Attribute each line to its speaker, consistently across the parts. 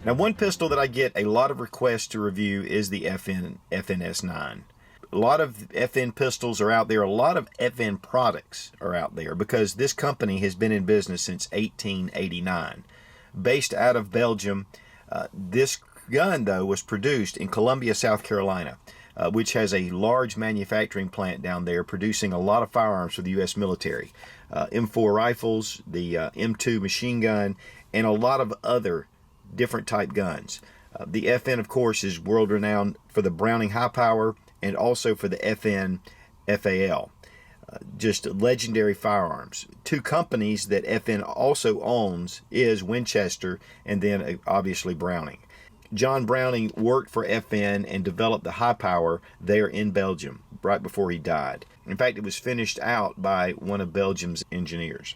Speaker 1: Now, one pistol that I get a lot of requests to review is the FN FNS-9. A lot of FN pistols are out there. A lot of FN products are out there because this company has been in business since 1889. Based out of Belgium, this gun, though, was produced in Columbia, South Carolina, which has a large manufacturing plant down there producing a lot of firearms for the U.S. military. M4 rifles, the M2 machine gun, and a lot of other different type guns. The FN, of course, is world renowned for the Browning high power and also for the FN FAL. Just legendary firearms. Two companies that FN also owns is Winchester and then obviously Browning. John Browning worked for FN and developed the high power there in Belgium right before he died. In fact, it was finished out by one of Belgium's engineers.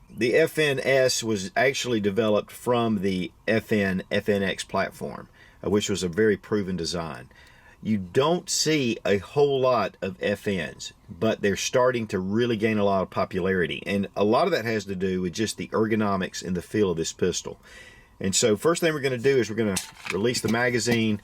Speaker 1: The FNS was actually developed from the FN FNX platform, which was a very proven design. You don't see a whole lot of FNs, but they're starting to really gain a lot of popularity. And a lot of that has to do with just the ergonomics and the feel of this pistol. And so first thing we're going to do is we're going to release the magazine,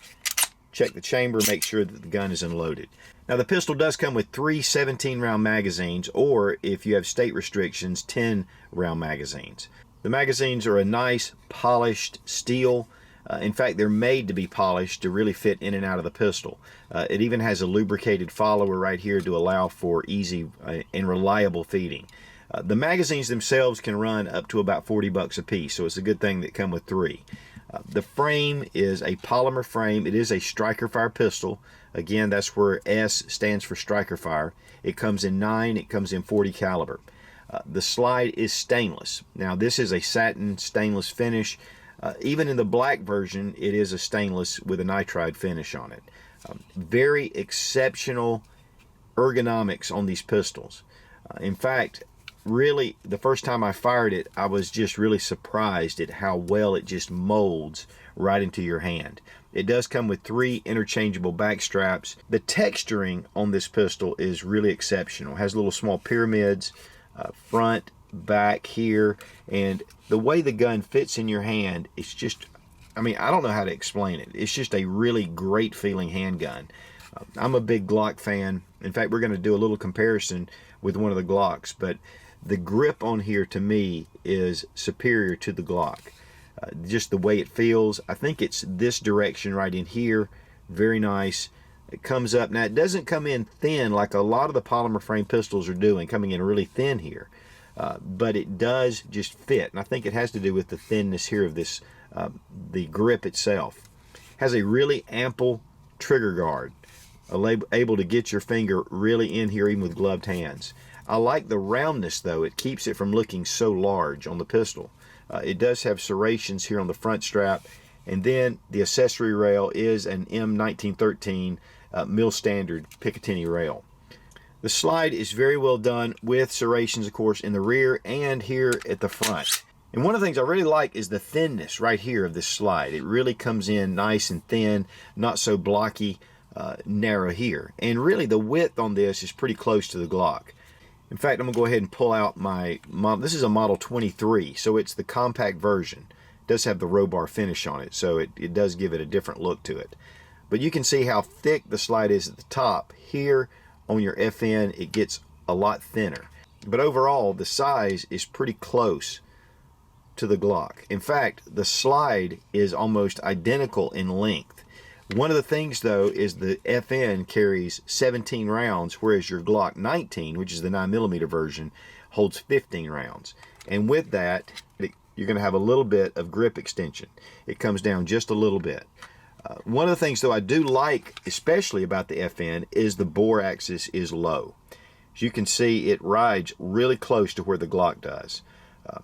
Speaker 1: check the chamber, make sure that the gun is unloaded. Now the pistol does come with 3 17-round magazines, or if you have state restrictions, 10-round magazines. The magazines are a nice polished steel. In fact, they're made to be polished to really fit in and out of the pistol. It even has a lubricated follower right here to allow for easy and reliable feeding. The magazines themselves can run up to about $40 a piece, so it's a good thing that come with 3. The frame is a polymer frame. It is a striker fire pistol. Again, that's where S stands for striker fire. It comes in 9, it comes in 40 caliber. The slide is stainless. Now this is a satin stainless finish. Even in the black version, it is a stainless with a nitride finish on it. Very exceptional ergonomics on these pistols. In fact, really, the first time I fired it, I was just really surprised at how well it just molds right into your hand. It does come with 3 interchangeable back straps. The texturing on this pistol is really exceptional. It has little small pyramids, front, back here, and the way the gun fits in your hand, it's just, I mean, I don't know how to explain it. It's just a really great feeling handgun. I'm a big Glock fan. In fact, we're going to do a little comparison with one of the Glocks, but the grip on here to me is superior to the Glock. Just the way it feels. I think it's this direction right in here. Very nice. It comes up. Now, it doesn't come in thin like a lot of the polymer frame pistols are doing, coming in really thin here. But it does just fit, and I think it has to do with the thinness here of this, the grip itself. Has a really ample trigger guard, able to get your finger really in here even with gloved hands. I like the roundness though. It keeps it from looking so large on the pistol. It does have serrations here on the front strap, and then the accessory rail is an M1913 mil standard Picatinny rail. The slide is very well done with serrations, of course, in the rear and here at the front. And one of the things I really like is the thinness right here of this slide. It really comes in nice and thin, not so blocky, narrow here. And really the width on this is pretty close to the Glock. In fact, I'm going to go ahead and pull out my model. This is a Model 23, so it's the compact version. It does have the row bar finish on it, so it does give it a different look to it. But you can see how thick the slide is at the top. Here on your FN, it gets a lot thinner. But overall, the size is pretty close to the Glock. In fact, the slide is almost identical in length. One of the things though is the FN carries 17 rounds, whereas your Glock 19, which is the 9mm version, holds 15 rounds. And with that, you're going to have a little bit of grip extension. It comes down just a little bit. One of the things though I do like, especially about the FN, is the bore axis is low. As you can see, it rides really close to where the Glock does.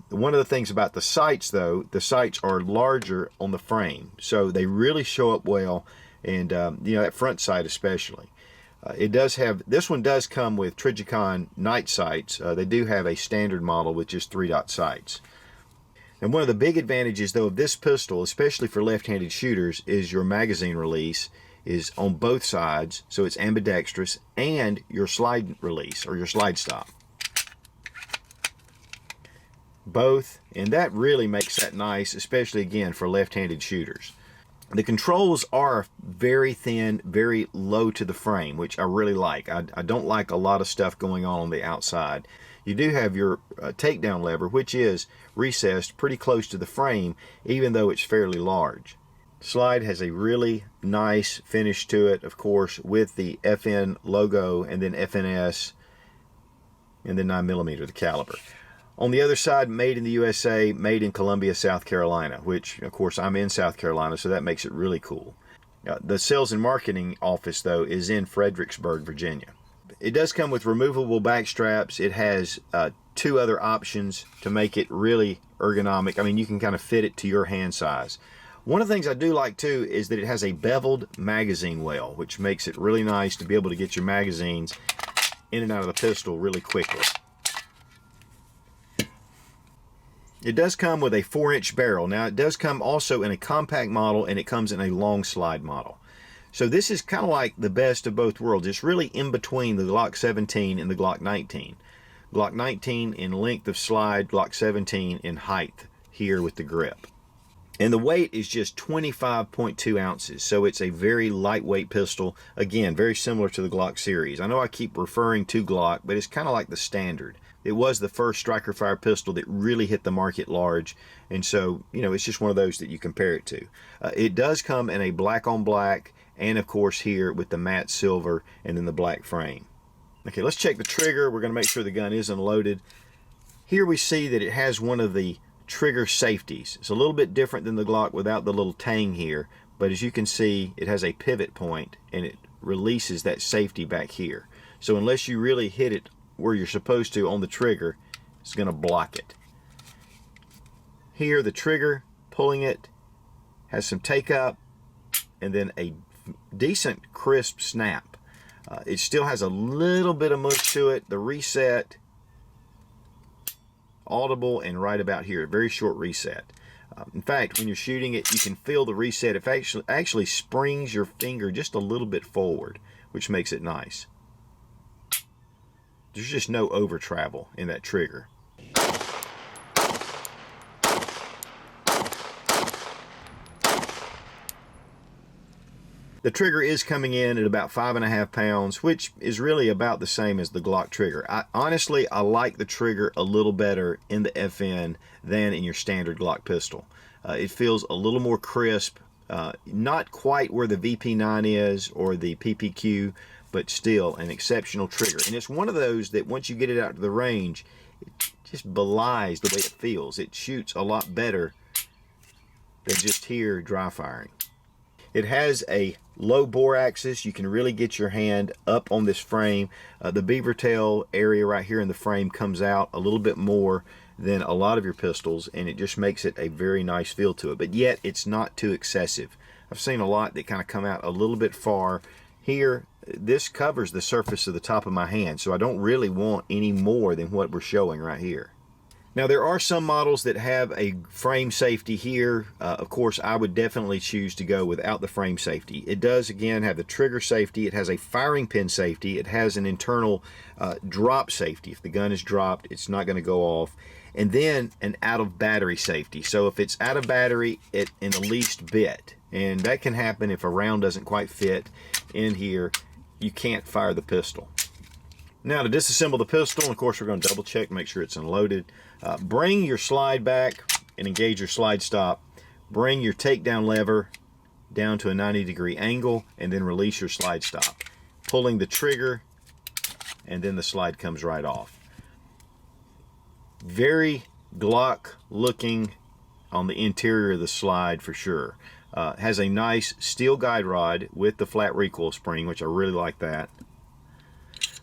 Speaker 1: One of the things about the sights though, the sights are larger on the frame, so they really show up well, and you know, that front sight especially. It does have, this one does come with Trijicon night sights. They do have a standard model with just 3-dot sights. And one of the big advantages though of this pistol, especially for left-handed shooters, is your magazine release is on both sides, so it's ambidextrous, and your slide release or your slide stop. both, and that really makes that nice, especially again for left-handed shooters. The controls are very thin, very low to the frame, which I really like. I don't like a lot of stuff going on the outside. You do have your takedown lever, which is recessed pretty close to the frame, even though it's fairly large. Slide has a really nice finish to it, of course, with the FN logo and then FNS and then 9mm the caliber. On the other side, made in the USA, made in Columbia, South Carolina, which, of course, I'm in South Carolina, so that makes it really cool. The sales and marketing office, though, is in Fredericksburg, Virginia. It does come with removable back straps. It has 2 other options to make it really ergonomic. I mean, you can kind of fit it to your hand size. One of the things I do like, too, is that it has a beveled magazine well, which makes it really nice to be able to get your magazines in and out of the pistol really quickly. It does come with a 4-inch barrel. Now, it does come also in a compact model, and it comes in a long slide model. So this is kind of like the best of both worlds. It's really in between the Glock 17 and the Glock 19. Glock 19 in length of slide, Glock 17 in height here with the grip. And the weight is just 25.2 ounces, so it's a very lightweight pistol. Again, very similar to the Glock series. I know I keep referring to Glock, but it's kind of like the standard. It was the first striker fire pistol that really hit the market large, and so, you know, it's just one of those that you compare it to. It does come in a black on black, and of course here with the matte silver and then the black frame. Okay, let's check the trigger. We're going to make sure the gun is unloaded. Here we see that it has one of the trigger safeties. It's a little bit different than the Glock without the little tang here, but as you can see, it has a pivot point and it releases that safety back here. So unless you really hit it where you're supposed to on the trigger, it's going to block it. Here the trigger, pulling it, has some take up and then a decent crisp snap. It still has a little bit of mush to it. The reset, audible and right about here, a very short reset. In fact, when you're shooting it, you can feel the reset. It actually springs your finger just a little bit forward, which makes it nice. There's just no over travel in that trigger. The trigger is coming in at about 5.5 pounds, which is really about the same as the Glock trigger. Honestly, I like the trigger a little better in the FN than in your standard Glock pistol. It feels a little more crisp, not quite where the VP9 is or the PPQ, but still an exceptional trigger. And it's one of those that once you get it out to the range, it just belies the way it feels. It shoots a lot better than just here dry firing. It has a low bore axis. You can really get your hand up on this frame. The beaver tail area right here in the frame comes out a little bit more than a lot of your pistols, and it just makes it a very nice feel to it. But yet, it's not too excessive. I've seen a lot that kind of come out a little bit far. Here, this covers the surface of the top of my hand, so I don't really want any more than what we're showing right here. Now, there are some models that have a frame safety here. Of course, I would definitely choose to go without the frame safety. It does, again, have the trigger safety. It has a firing pin safety. It has an internal drop safety. If the gun is dropped, it's not going to go off. And then an out-of-battery safety. So if it's out of battery in the least bit, and that can happen if a round doesn't quite fit in here, you can't fire the pistol. Now, to disassemble the pistol, and of course we're going to double check, make sure it's unloaded. Bring your slide back and engage your slide stop. Bring your takedown lever down to a 90-degree angle and then release your slide stop. Pulling the trigger and then the slide comes right off. Very Glock looking on the interior of the slide for sure. Has a nice steel guide rod with the flat recoil spring, which I really like that.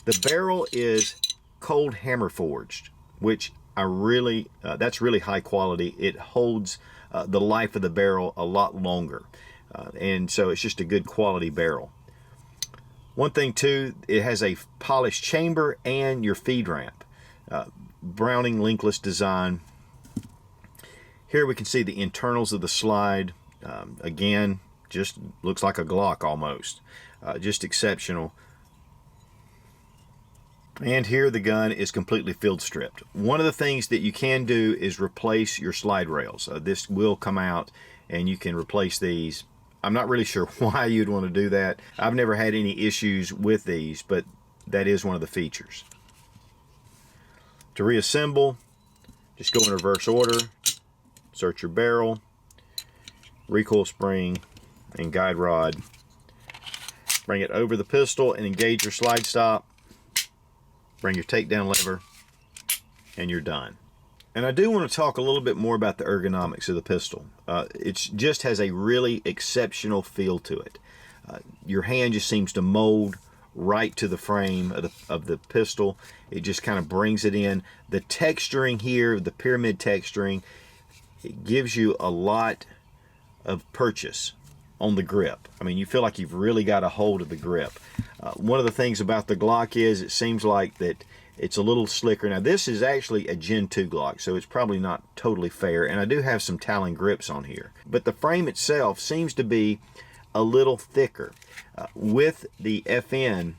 Speaker 1: The barrel is cold hammer forged, which I really, that's really high quality. It holds the life of the barrel a lot longer. And so it's just a good quality barrel. One thing too, it has a polished chamber and your feed ramp. Browning linkless design. Here we can see the internals of the slide. Again, just looks like a Glock almost. Just exceptional. And here the gun is completely field stripped. One of the things that you can do is replace your slide rails. This will come out and you can replace these. I'm not really sure why you'd want to do that. I've never had any issues with these, but that is one of the features. To reassemble, just go in reverse order, insert your barrel, recoil spring, and guide rod. Bring it over the pistol and engage your slide stop. Bring your takedown lever, and you're done. And I do want to talk a little bit more about the ergonomics of the pistol. It just has a really exceptional feel to it. Your hand just seems to mold right to the frame of the pistol. It just kind of brings it in. The texturing here, the pyramid texturing, it gives you a lot of purchase on the grip. I mean, you feel like you've really got a hold of the grip. One of the things about the Glock is it seems like that it's a little slicker. Now this is actually a Gen 2 Glock, so it's probably not totally fair, and I do have some Talon grips on here. But the frame itself seems to be a little thicker. With the FN,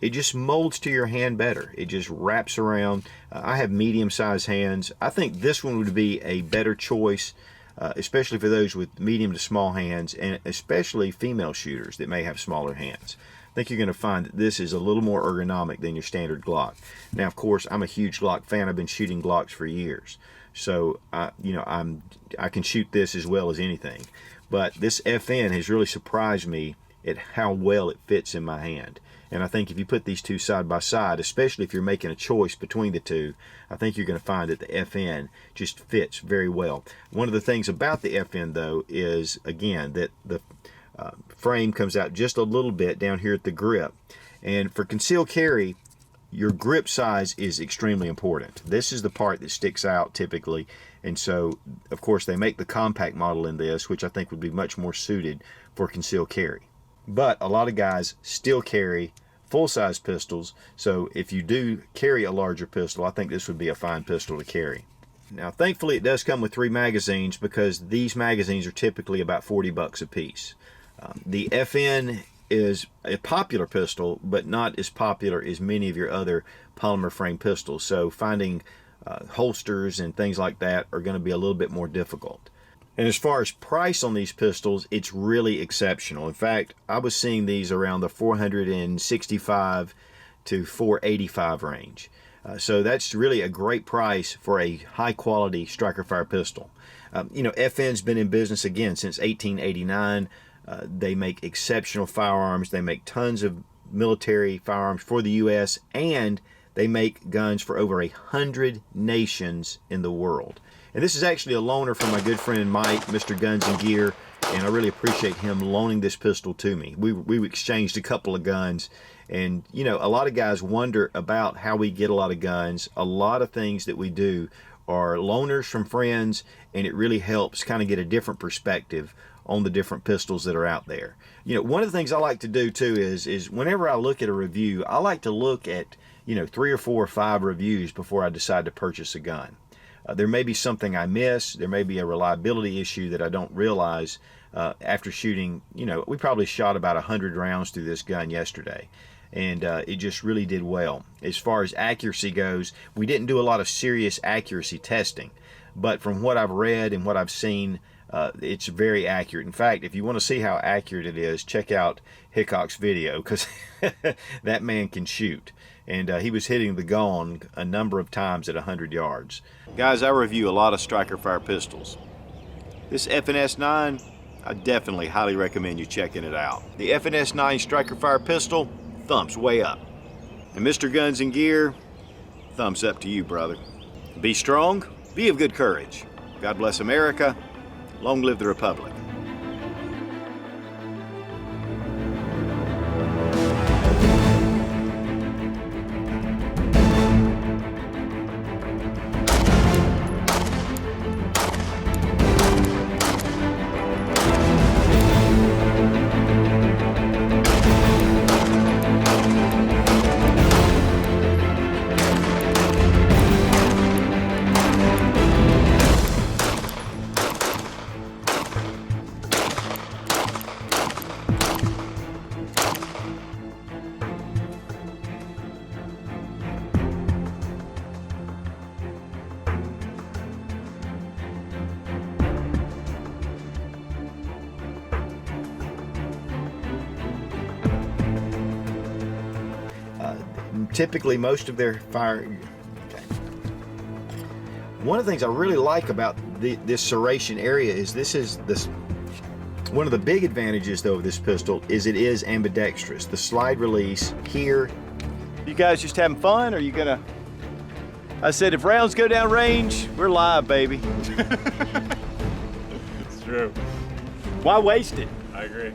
Speaker 1: it just molds to your hand better. It just wraps around. I have medium-sized hands. I think this one would be a better choice, especially for those with medium to small hands, and especially female shooters that may have smaller hands. I think you're going to find that this is a little more ergonomic than your standard Glock. Now, of course, I'm a huge Glock fan. I've been shooting Glocks for years, so I can shoot this as well as anything. But this FN has really surprised me at how well it fits in my hand. And I think if you put these two side by side, especially if you're making a choice between the two, I think you're going to find that the FN just fits very well. One of the things about the FN, though, is, again, that the frame comes out just a little bit down here at the grip. And for concealed carry, your grip size is extremely important. This is the part that sticks out typically. And so, of course, they make the compact model in this, which I think would be much more suited for concealed carry. But a lot of guys still carry full-size pistols, so if you do carry a larger pistol, I think this would be a fine pistol to carry. Now, thankfully, it does come with 3 magazines, because these magazines are typically about 40 bucks a piece. The FN is a popular pistol, but not as popular as many of your other polymer frame pistols, so finding holsters and things like that are going to be a little bit more difficult. And as far as price on these pistols, it's really exceptional. In fact, I was seeing these around the $465 to $485 range. So that's really a great price for a high-quality striker fire pistol. FN's been in business again since 1889. They make exceptional firearms. They make tons of military firearms for the U.S., and they make guns for over 100 nations in the world. And this is actually a loaner from my good friend Mike, Mrgunsngear, and I really appreciate him loaning this pistol to me. We exchanged a couple of guns, and a lot of guys wonder about how we get a lot of guns. A lot of things that we do are loaners from friends, and it really helps kind of get a different perspective on the different pistols that are out there. One of the things I like to do too is whenever I look at a review, I like to look at 3 or 4 or 5 reviews before I decide to purchase a gun. There may be something I miss. There may be a reliability issue that I don't realize after shooting. We probably shot about 100 rounds through this gun yesterday, and it just really did well. As far as accuracy goes, we didn't do a lot of serious accuracy testing, but from what I've read and what I've seen, it's very accurate. In fact, if you want to see how accurate it is, check out Hickok's video, because that man can shoot. And he was hitting the gong a number of times at 100 yards. Guys, I review a lot of striker fire pistols. This FNS-9, I definitely highly recommend you checking it out. The FNS-9 striker fire pistol, thumbs way up. And Mrgunsngear, thumbs up to you, brother. Be strong, be of good courage. God bless America. Long live the Republic. typically most of their fire. One of the things I really like about this serration area is one of the big advantages though of this pistol is it is ambidextrous. The slide release here.
Speaker 2: You guys just having fun, or are you gonna? I said if rounds go down range, we're live, baby.
Speaker 3: It's true.
Speaker 2: Why waste it?
Speaker 3: I agree.